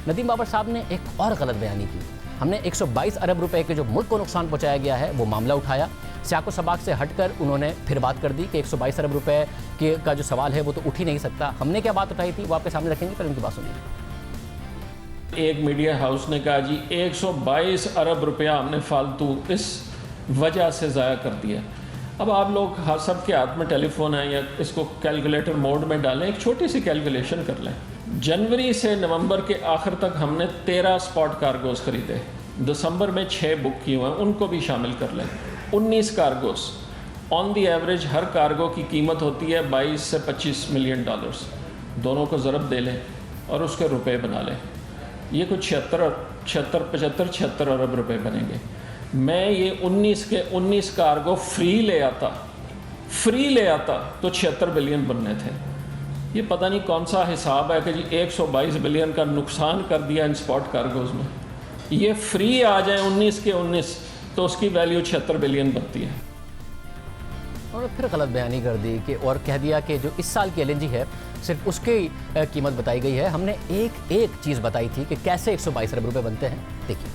नदीम बाबर साहब ने एक और गलत बयानी की। हमने 122 अरब रुपए के जो मुल्क को नुकसान पहुंचाया गया है वो मामला उठाया। सियाको सबाक से हटकर उन्होंने फिर बात कर दी कि 122 अरब रुपए के का जो सवाल है वो तो उठ ही नहीं सकता। हमने क्या बात उठाई थी वो आपके सामने रखेंगे, पर उनकी बात सुनिए। एक मीडिया हाउस ने कहा जी 122 अरब रुपया हमने फालतू इस वजह से ज़ाया कर दिया। अब आप लोग सब के हाथ में टेलीफोन है, या इसको कैलकुलेटर मोड में डालें, एक छोटी सी कैलकुलेशन कर लें। जनवरी से नवंबर के आखिर तक हमने 13 स्पॉट कार्गोज खरीदे, दिसंबर में 6 बुक किए हुए हैं, उनको भी शामिल कर लें, 19 cargoes. On the average her cargo की कीमत होती है 22 से 25 मिलियन डॉलर्स। दोनों को ज़रब दे लें और उसके रुपए बना लें, ये कुछ 76 अरब रुपए बनेंगे। मैं ये 19 के 19 कार्गो फ्री ले आता तो 76 बिलियन बनने थे। ये पता नहीं कौन सा हिसाब है कि जी 122 बिलियन का नुकसान कर दिया इन स्पॉट कार्गोज में। ये फ्री आ जाए 19 के 19 तो उसकी वैल्यू 76 बिलियन बनती है। और फिर गलत बयानी कर दी कि और कह दिया कि जो इस साल की एलएनजी है सिर्फ उसकी कीमत बताई गई है। हमने एक चीज़ बताई थी कि कैसे 122 अरब रुपए बनते हैं। देखिए,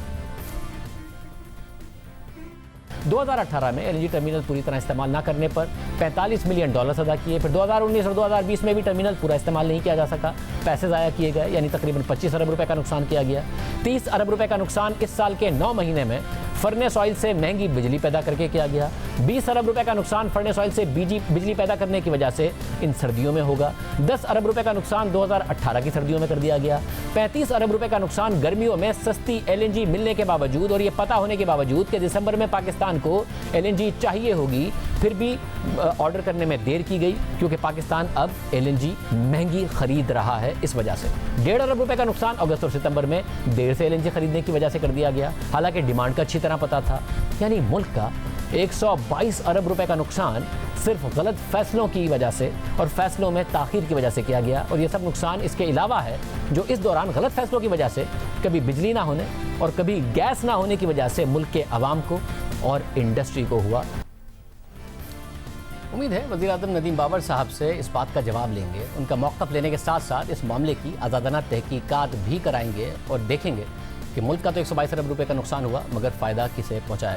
2018 में एलएनजी टर्मिनल पूरी तरह इस्तेमाल ना करने पर 45 मिलियन डॉलर अदा किए। फिर 2019 और 2020 में भी टर्मिनल पूरा इस्तेमाल नहीं किया जा सका, पैसे ज़ाया किए गए, यानी तकरीबन 25 अरब रुपए का नुकसान किया गया। 30 अरब रुपए का नुकसान इस साल के 9 महीने में फर्नेस ऑयल से महंगी बिजली पैदा करके किया गया। 20 अरब रुपए का नुकसान फर्नेस ऑयल से बिजली पैदा करने की वजह से इन सर्दियों में होगा। 10 अरब रुपए का नुकसान 2018 की सर्दियों में कर दिया गया। 35 अरब रुपए का नुकसान गर्मियों में सस्ती एलएनजी मिलने के बावजूद और ये पता होने के बावजूद कि दिसंबर में पाकिस्तान को एलएनजी चाहिए होगी, फिर भी ऑर्डर करने में देर की गई क्योंकि पाकिस्तान अब एलएनजी महंगी खरीद रहा है। इस वजह से 1.5 अरब रुपए का नुकसान अगस्त और सितंबर में देर से एलएनजी खरीदने की वजह से कर दिया गया, हालांकि डिमांड का अच्छी तरह पता था। यानी मुल्क का 122 अरब रुपए का नुकसान सिर्फ गलत फैसलों की वजह से और फैसलों में ताखीर की वजह से किया गया। और ये सब नुकसान इसके अलावा है जो इस दौरान गलत फैसलों की वजह से कभी बिजली ना होने और कभी गैस ना होने की वजह से मुल्क के अवाम को और इंडस्ट्री को हुआ। उम्मीद है वज़ीर-ए-आज़म नदीम बाबर साहब से इस बात का जवाब लेंगे, उनका मौक़िफ़ लेने के साथ साथ इस मामले की आज़ादाना तहकीकात भी कराएंगे और देखेंगे कि मुल्क का तो 122 अरब रुपए का नुकसान हुआ, मगर फ़ायदा किसे पहुँचाया गया।